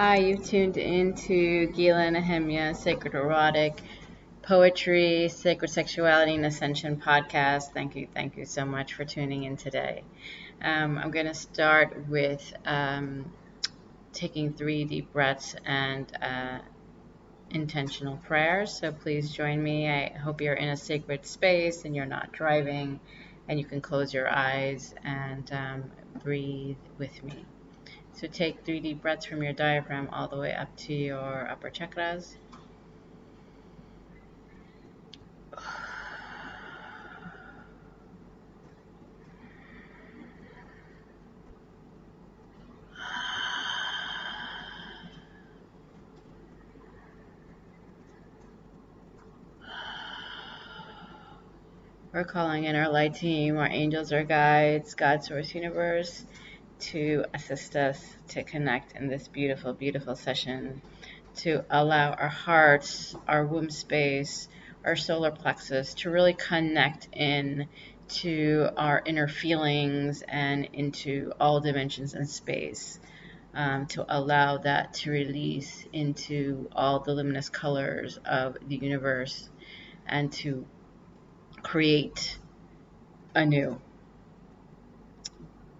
Hi, you've tuned into Gila and Nehemia, Sacred Erotic, Poetry, Sacred Sexuality, and Ascension podcast. Thank you so much for tuning in today. I'm going to start with taking 3 deep breaths and intentional prayers. So please join me. I hope you're in a sacred space and you're not driving, and you can close your eyes and breathe with me. So take 3 deep breaths from your diaphragm all the way up to your upper chakras. We're calling in our light team, our angels, our guides, God, Source, Universe, to assist us to connect in this beautiful, beautiful session, to allow our hearts, our womb space, our solar plexus to really connect in to our inner feelings and into all dimensions and space, to allow that to release into all the luminous colors of the universe and to create anew.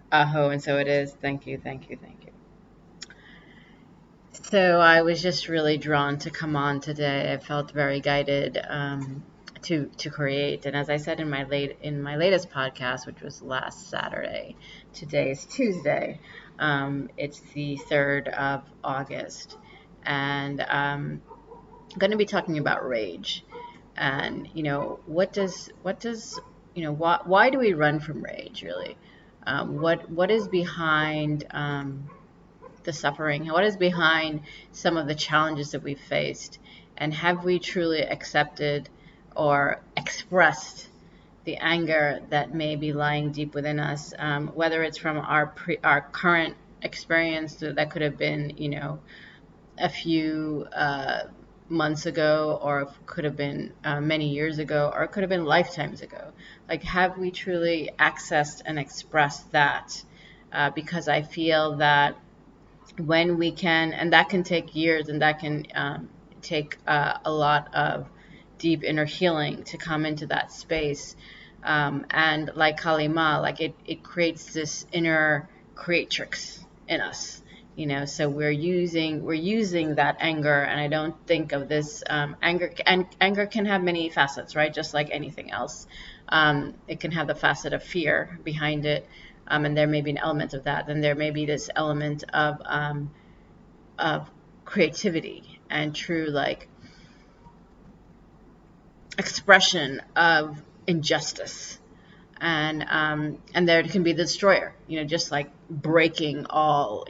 Aho, and so it is. Thank you, thank you, thank you. So I was just really drawn to come on today. I felt very guided to create, and as I said in my latest podcast, which was last Saturday, today is Tuesday. It's the 3rd of August, and I'm going to be talking about rage. And why do we run from rage, really? What is behind the suffering? What is behind some of the challenges that we've faced? And have we truly accepted or expressed the anger that may be lying deep within us, whether it's from our current experience that could have been, a few months ago, or it could have been many years ago, or it could have been lifetimes ago. Like, have we truly accessed and expressed that? Because I feel that when we can, and that can take years, and that can take a lot of deep inner healing to come into that space. And like Kalima, like it creates this inner creatrix in us. So we're using that anger, and I don't think of this anger, and anger can have many facets, right? Just like anything else. It can have the facet of fear behind it, and there may be an element of that. Then there may be this element of creativity and true, like, expression of injustice. And there can be the destroyer, just like breaking all,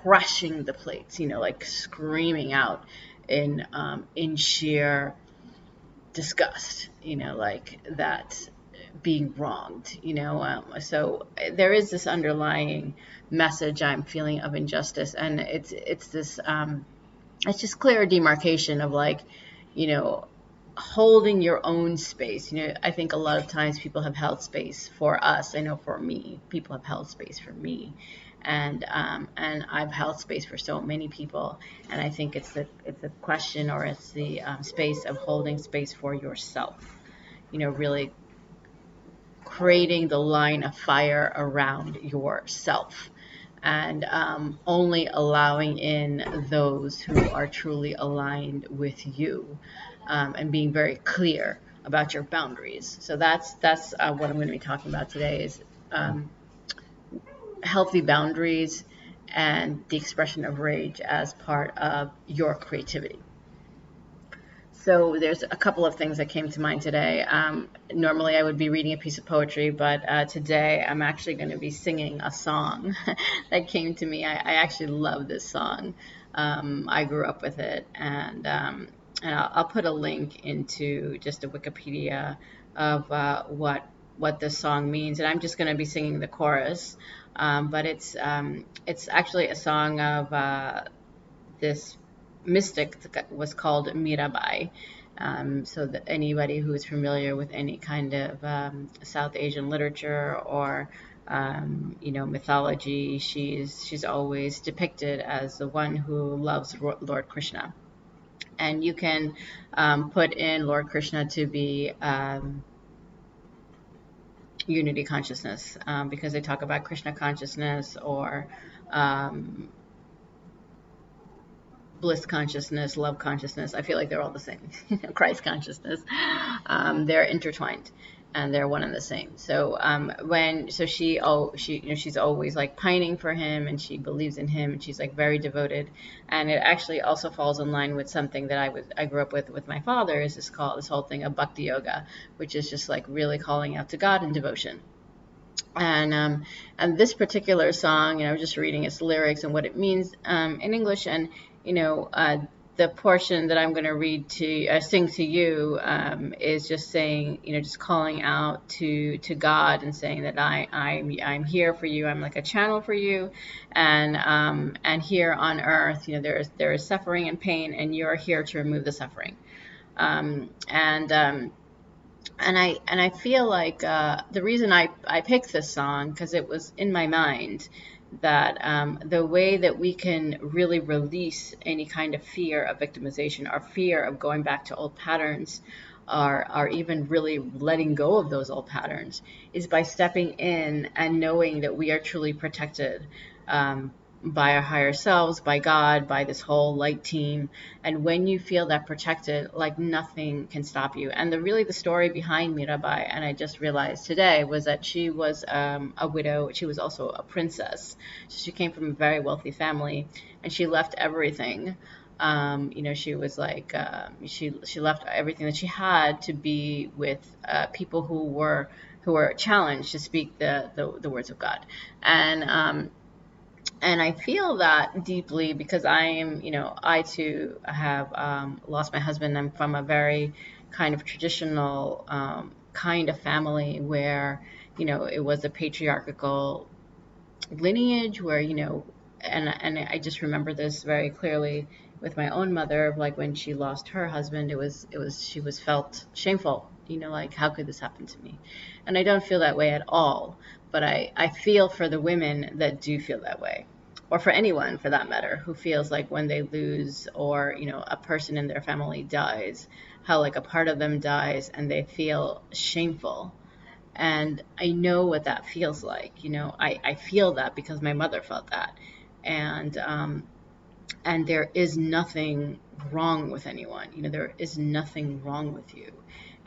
crushing the plates, like screaming out in sheer disgust, like that, being wronged, so there is this underlying message I'm feeling of injustice, and it's this it's just clear demarcation of, like, holding your own space. I think a lot of times people have held space for us. I know for me, people have held space for me, and I've held space for so many people. And I think it's the question, or it's the space of holding space for yourself. Really creating the line of fire around yourself, and only allowing in those who are truly aligned with you, and being very clear about your boundaries. So that's what I'm going to be talking about today, is healthy boundaries and the expression of rage as part of your creativity. So there's a couple of things that came to mind today. Normally I would be reading a piece of poetry, but today I'm actually going to be singing a song that came to me. I actually love this song. I grew up with it, and I'll put a link into just a Wikipedia of what this song means, and I'm just going to be singing the chorus. But it's actually a song of this mystic that was called Mirabai. So that anybody who is familiar with any kind of South Asian literature, or mythology, she's always depicted as the one who loves Lord Krishna. And you can put in Lord Krishna to be unity consciousness, because they talk about Krishna consciousness, or bliss consciousness, love consciousness. I feel like they're all the same. Christ consciousness. They're intertwined, and they're one and the same. So she's always like pining for him, and she believes in him, and she's like very devoted. And it actually also falls in line with something that I grew up with my father. Is this whole thing of bhakti yoga, which is just like really calling out to God in devotion. And this particular song, I was just reading its lyrics and what it means in English, and the portion that I'm going to sing to you is just saying, just calling out to God and saying that I'm here for you. I'm like a channel for you, and here on earth, there is suffering and pain, and you're here to remove the suffering. And I feel like the reason I picked this song, because it was in my mind that the way that we can really release any kind of fear of victimization, or fear of going back to old patterns, or even really letting go of those old patterns, is by stepping in and knowing that we are truly protected by our higher selves, by God, by this whole light team. And when you feel that protected, like nothing can stop you. And the story behind Mirabai, and I just realized today, was that she was a widow. She was also a princess. So she came from a very wealthy family, and she left everything. She was like, she left everything that she had to be with people who were challenged to speak the words of God. And I feel that deeply, because I too have lost my husband. I'm from a very kind of traditional kind of family where, it was a patriarchal lineage where, and I just remember this very clearly with my own mother, like when she lost her husband, she was felt shameful, like, how could this happen to me? And I don't feel that way at all, but I feel for the women that do feel that way, or for anyone for that matter, who feels like when they lose, or, a person in their family dies, how like a part of them dies and they feel shameful. And I know what that feels like. I feel that because my mother felt that. And there is nothing wrong with anyone. There is nothing wrong with you.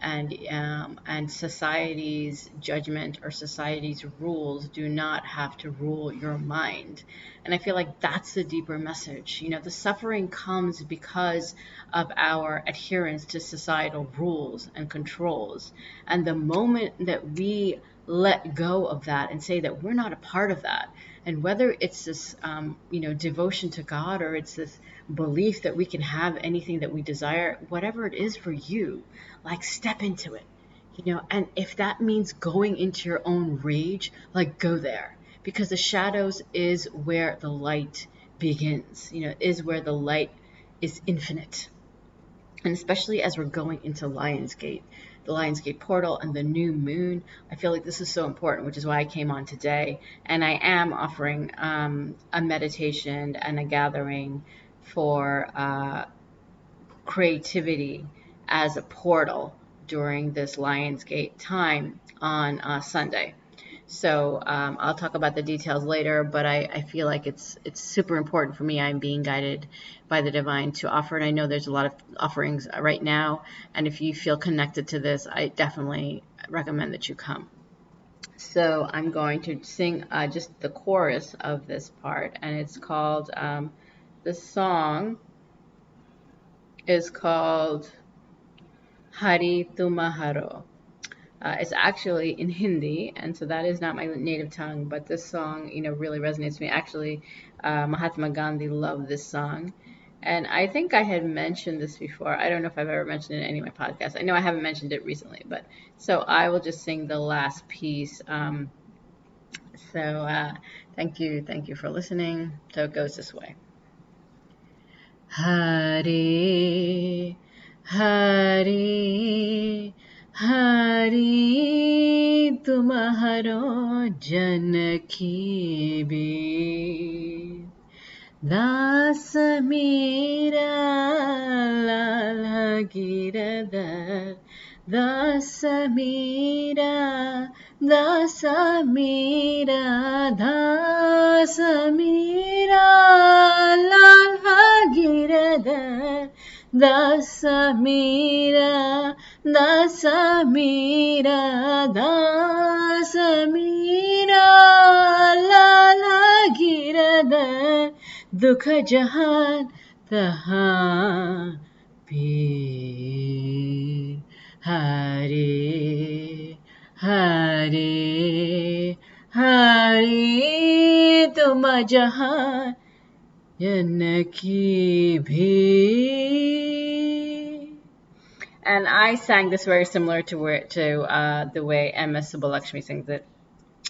And society's judgment or society's rules do not have to rule your mind. And I feel like that's the deeper message. The suffering comes because of our adherence to societal rules and controls. And the moment that we let go of that and say that we're not a part of that, and whether it's this, devotion to God, or it's this belief that we can have anything that we desire, whatever it is for you, like, step into it, and if that means going into your own rage, like, go there, because the shadows is where the light begins, is where the light is infinite. And especially as we're going into Lionsgate, the Lionsgate portal and the new moon, I feel like this is so important, which is why I came on today. And I am offering a meditation and a gathering for creativity as a portal during this Lionsgate time on Sunday. So I'll talk about the details later, but I feel like it's super important for me. I'm being guided by the divine to offer, and I know there's a lot of offerings right now, and if you feel connected to this, I definitely recommend that you come. So I'm going to sing just the chorus of this part, and it's called, the song is called Hari Tumaharo. It's actually in Hindi, and so that is not my native tongue, but this song, really resonates with me. Actually, Mahatma Gandhi loved this song, and I think I had mentioned this before. I don't know if I've ever mentioned it in any of my podcasts. I know I haven't mentioned it recently, but so I will just sing the last piece. Thank you for listening. So it goes this way. Hari, Hari, Hari तुम्हारो जनकी भी दास मेरा लाल गिरधर दास मेरा दास मेरा दास मेरा लाल गिरधर दास मेरा दास मेरा दास मेरा लाल गिरधर दुख जहान तहाँ पीर हरे हरे हरे तुम जहान जनकी भी. And I sang this very similar to the way M.S. Subbulakshmi sings it.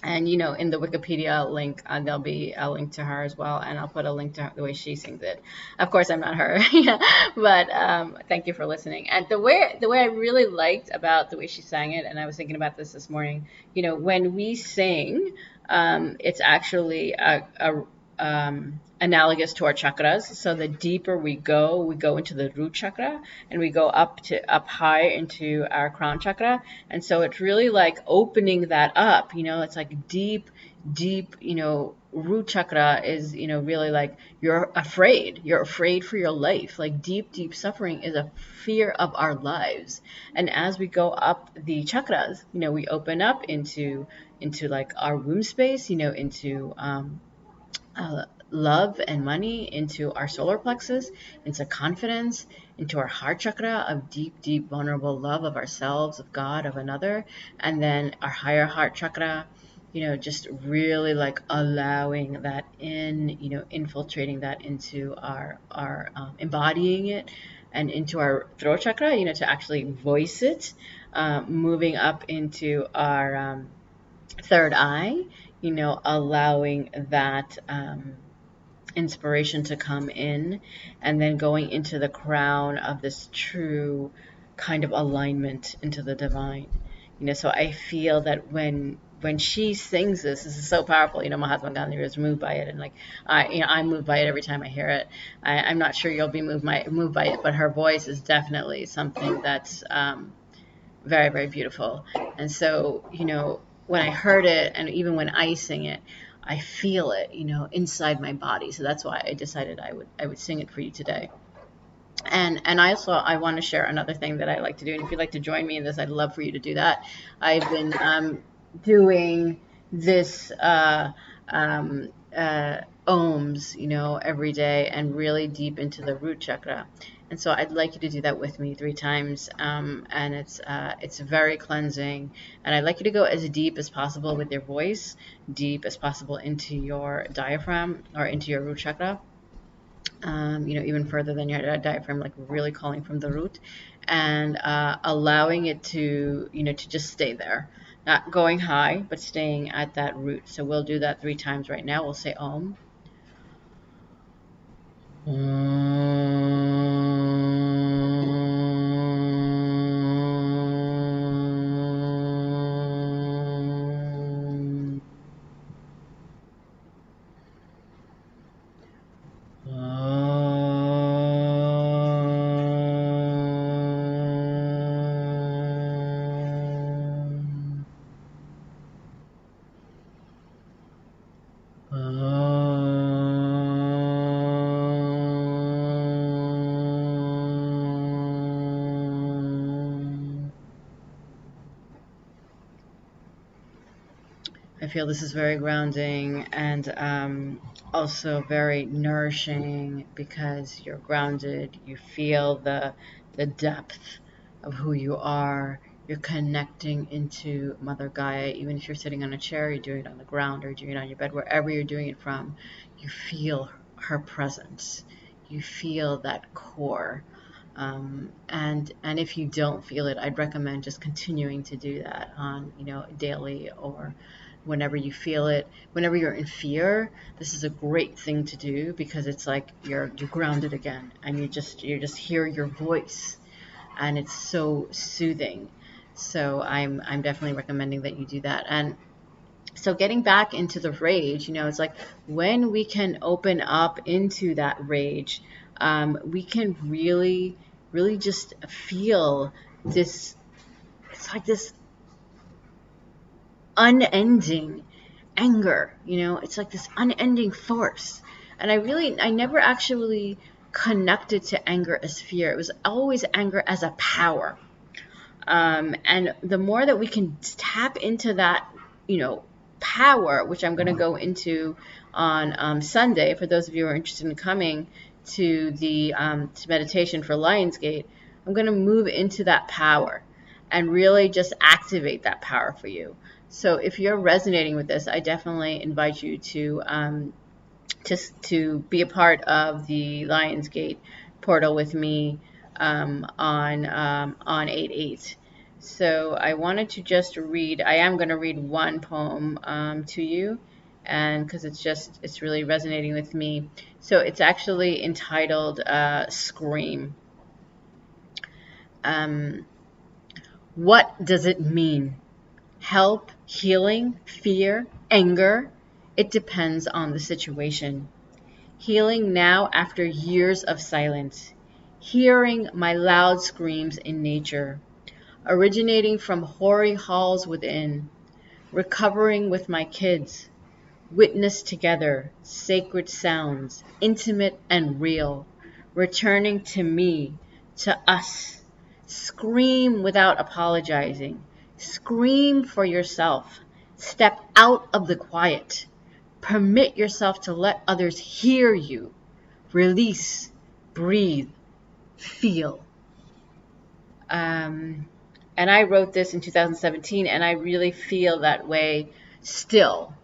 And, you know, in the Wikipedia link, there'll be a link to her as well. And I'll put a link to her, the way she sings it. Of course, I'm not her. But thank you for listening. And the way I really liked about the way she sang it, and I was thinking about this morning, you know, when we sing, it's actually analogous to our chakras. So the deeper we go into the root chakra, and we go up high into our crown chakra. And so it's really like opening that up, you know, it's like deep, you know, root chakra is, you know, really like you're afraid for your life. Like deep suffering is a fear of our lives. And as we go up the chakras, you know, we open up into like our womb space, you know, into love and money, into our solar plexus, into confidence, into our heart chakra of deep vulnerable love of ourselves, of God, of another, and then our higher heart chakra, you know, just really like allowing that in, you know, infiltrating that into our embodying it, and into our throat chakra, you know, to actually voice it, moving up into our third eye, you know, allowing that inspiration to come in, and then going into the crown of this true kind of alignment into the divine. You know, so I feel that when she sings this is so powerful. You know, Mahatma Gandhi was moved by it, and like I'm moved by it every time I hear it. I'm not sure you'll be moved by it, but her voice is definitely something that's very beautiful. And so, you know, when I heard it, and even when I sing it, I feel it, you know, inside my body. So that's why I decided I would sing it for you today. And I want to share another thing that I like to do. And if you'd like to join me in this, I'd love for you to do that. I've been doing this ohms, you know, every day, and really deep into the root chakra. And so I'd like you to do that with me 3 times. And it's very cleansing. And I'd like you to go as deep as possible with your voice, deep as possible into your diaphragm or into your root chakra. You know, even further than your diaphragm, like really calling from the root, and allowing it to, you know, to just stay there, not going high, but staying at that root. So we'll do that 3 times right now. We'll say Om. I feel this is very grounding, and also very nourishing, because you're grounded. You feel the depth of who you are. You're connecting into Mother Gaia. Even if you're sitting on a chair, you're doing it on the ground, or doing it on your bed, wherever you're doing it from, you feel her presence. You feel that core. And if you don't feel it, I'd recommend just continuing to do that on, you know, daily, or whenever you feel it. Whenever you're in fear, this is a great thing to do, because it's like you're grounded again, and you just hear your voice, and it's so soothing. So I'm definitely recommending that you do that. And so getting back into the rage, it's like when we can open up into that rage, we can really, really just feel this. It's like this unending anger, it's like this unending force. And I never actually connected to anger as fear. It was always anger as a power. And the more that we can tap into that, power, which I'm going to go into on Sunday, for those of you who are interested in coming to the to meditation for Lionsgate, I'm going to move into that power and really just activate that power for you. So if you're resonating with this, I definitely invite you to be a part of the Lionsgate portal with me on 8/8. So I wanted to just read. I am going to read one poem to you, and because it's really resonating with me. So it's actually entitled "Scream." What does it mean? Help, healing, fear, anger? It depends on the situation. Healing now after years of silence. Hearing my loud screams in nature. Originating from hoary halls within. Recovering with my kids. Witness together, sacred sounds, intimate and real. Returning to me, to us. Scream without apologizing. Scream for yourself. Step out of the quiet. Permit yourself to let others hear you. Release, breathe, feel. And I wrote this in 2017, and I really feel that way still.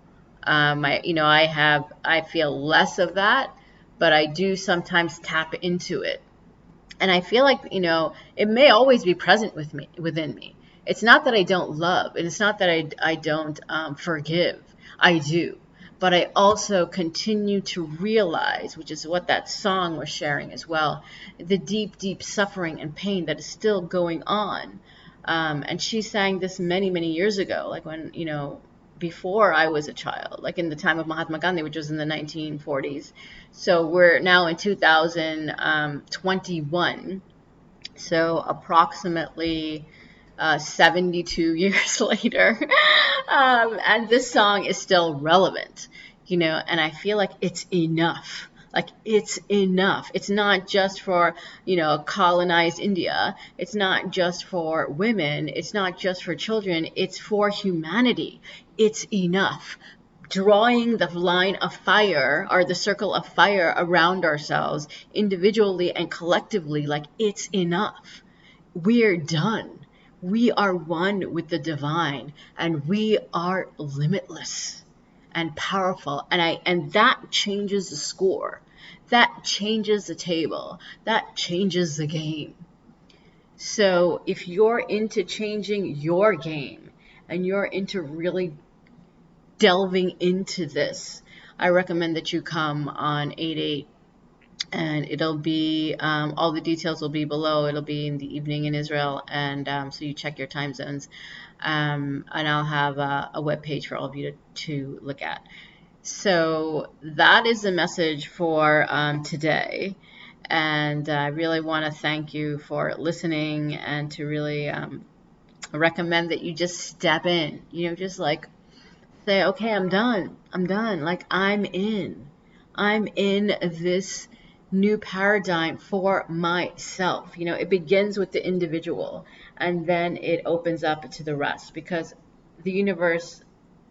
I feel less of that, but I do sometimes tap into it. And I feel like, it may always be present within me. It's not that I don't love, and it's not that I don't forgive. I do. But I also continue to realize, which is what that song was sharing as well, the deep, deep suffering and pain that is still going on. And she sang this many, many years ago, like when, before I was a child, like in the time of Mahatma Gandhi, which was in the 1940s. So we're now in 2021. So approximately 72 years later. And this song is still relevant, and I feel like it's enough. Like, it's enough. It's not just for, colonized India. It's not just for women. It's not just for children. It's for humanity. It's enough. Drawing the line of fire, or the circle of fire, around ourselves individually and collectively, like, it's enough. We're done. We are one with the divine, and we are limitless and powerful. And that changes the score. That changes the table. That changes the game. So if you're into changing your game, and you're into really delving into this, I recommend that you come on 8/8. And it'll be, all the details will be below. It'll be in the evening in Israel, and so you check your time zones. And I'll have a web page for all of you to look at. So that is the message for today. And I really want to thank you for listening, and to really recommend that you just step in, just like say, okay, I'm done. Like, I'm in this new paradigm for myself. It begins with the individual, and then it opens up to the rest, because the universe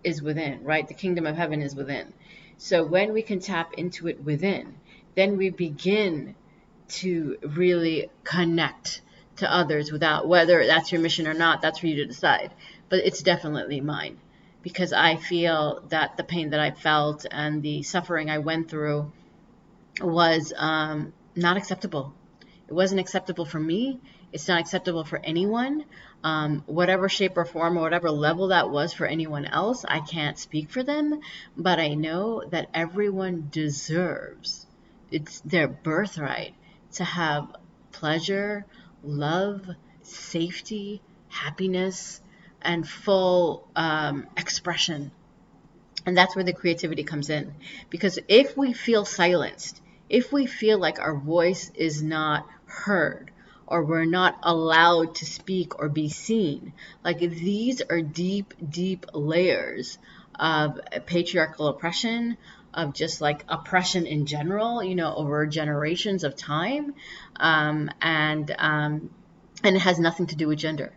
is within, right? The kingdom of heaven is within. So when we can tap into it within, then we begin to really connect to others, without, whether that's your mission or not, that's for you to decide. But it's definitely mine, because I feel that the pain that I felt and the suffering I went through was not acceptable. It wasn't acceptable for me. It's not acceptable for anyone. Whatever shape or form, or whatever level that was for anyone else, I can't speak for them. But I know that everyone deserves, it's their birthright, to have pleasure, love, safety, happiness, and full expression. And that's where the creativity comes in. Because if we feel silenced, if we feel like our voice is not heard, or we're not allowed to speak or be seen, like these are deep, deep layers of patriarchal oppression, of just like oppression in general, over generations of time. And it has nothing to do with gender.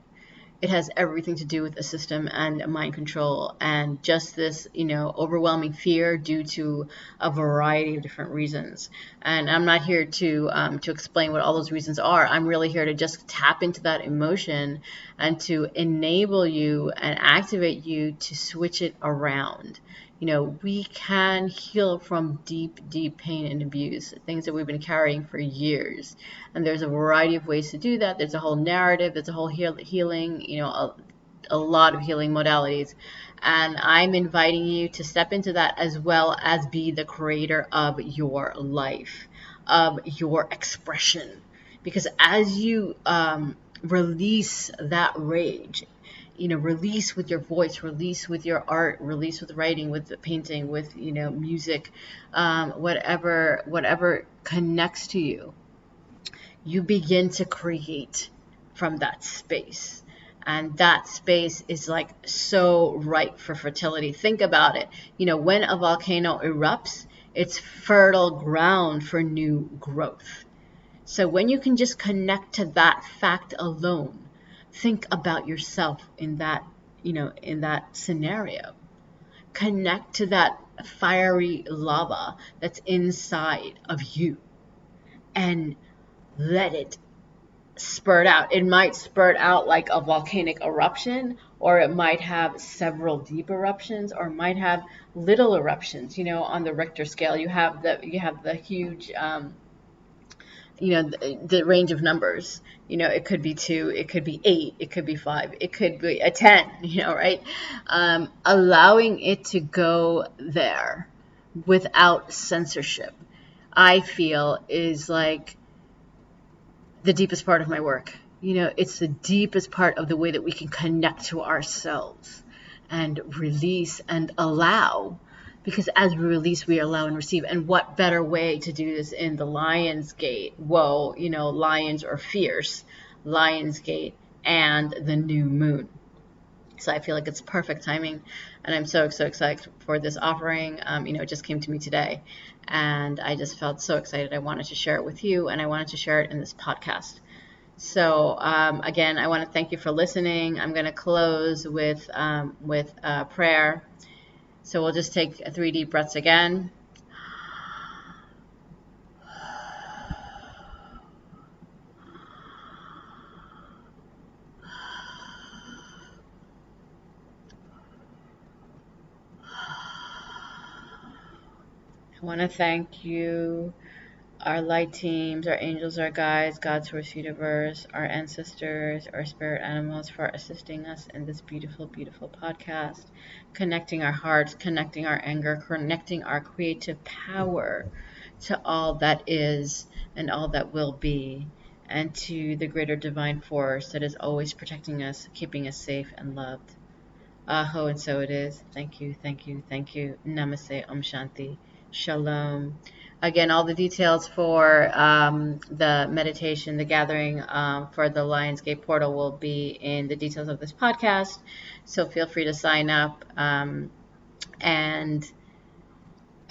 It has everything to do with a system and mind control, and just this, overwhelming fear due to a variety of different reasons. And I'm not here to explain what all those reasons are. I'm really here to just tap into that emotion and to enable you and activate you to switch it around. We can heal from deep, deep pain and abuse, things that we've been carrying for years. And there's a variety of ways to do that. There's a whole narrative, there's a whole healing, a lot of healing modalities. And I'm inviting you to step into that, as well as be the creator of your life, of your expression. Because as you release that rage, release with your voice, release with your art, release with writing, with the painting, with, music, whatever connects to you, you begin to create from that space. And that space is like so ripe for fertility. Think about it. When a volcano erupts, it's fertile ground for new growth. So when you can just connect to that fact alone, think about yourself in that, in that scenario. Connect to that fiery lava that's inside of you and let it spurt out. It might spurt out like a volcanic eruption, or it might have several deep eruptions, or might have little eruptions. On the Richter scale, you have the huge the range of numbers. It could be 2, it could be 8, it could be 5, it could be a 10, right? Allowing it to go there without censorship, I feel, is like the deepest part of my work. It's the deepest part of the way that we can connect to ourselves and release and allow. Because as we release, we allow and receive. And what better way to do this in the Lion's Gate? Whoa, lions are fierce. Lion's Gate and the new moon. So I feel like it's perfect timing. And I'm so excited for this offering. It just came to me today. And I just felt so excited. I wanted to share it with you. And I wanted to share it in this podcast. So again, I want to thank you for listening. I'm going to close with prayer. So we'll just take 3 deep breaths again. I want to thank you, our light teams, our angels, our guides, God, Source, Universe, our ancestors, our spirit animals, for assisting us in this beautiful, beautiful podcast, connecting our hearts, connecting our anger, connecting our creative power to all that is and all that will be, and to the greater divine force that is always protecting us, keeping us safe and loved. Aho, and so it is. Thank you, thank you, thank you. Namaste, Om Shanti, Shalom. Again, all the details for the meditation, the gathering for the Lions Gate portal will be in the details of this podcast. So feel free to sign up.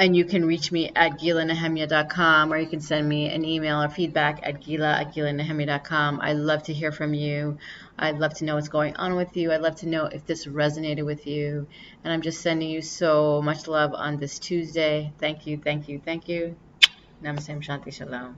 And you can reach me at gilanehemia.com, or you can send me an email or feedback at gila@gilanehemia.com. I'd love to hear from you. I'd love to know what's going on with you. I'd love to know if this resonated with you. And I'm just sending you so much love on this Tuesday. Thank you, thank you, thank you. Namaste, Shanti, Shalom.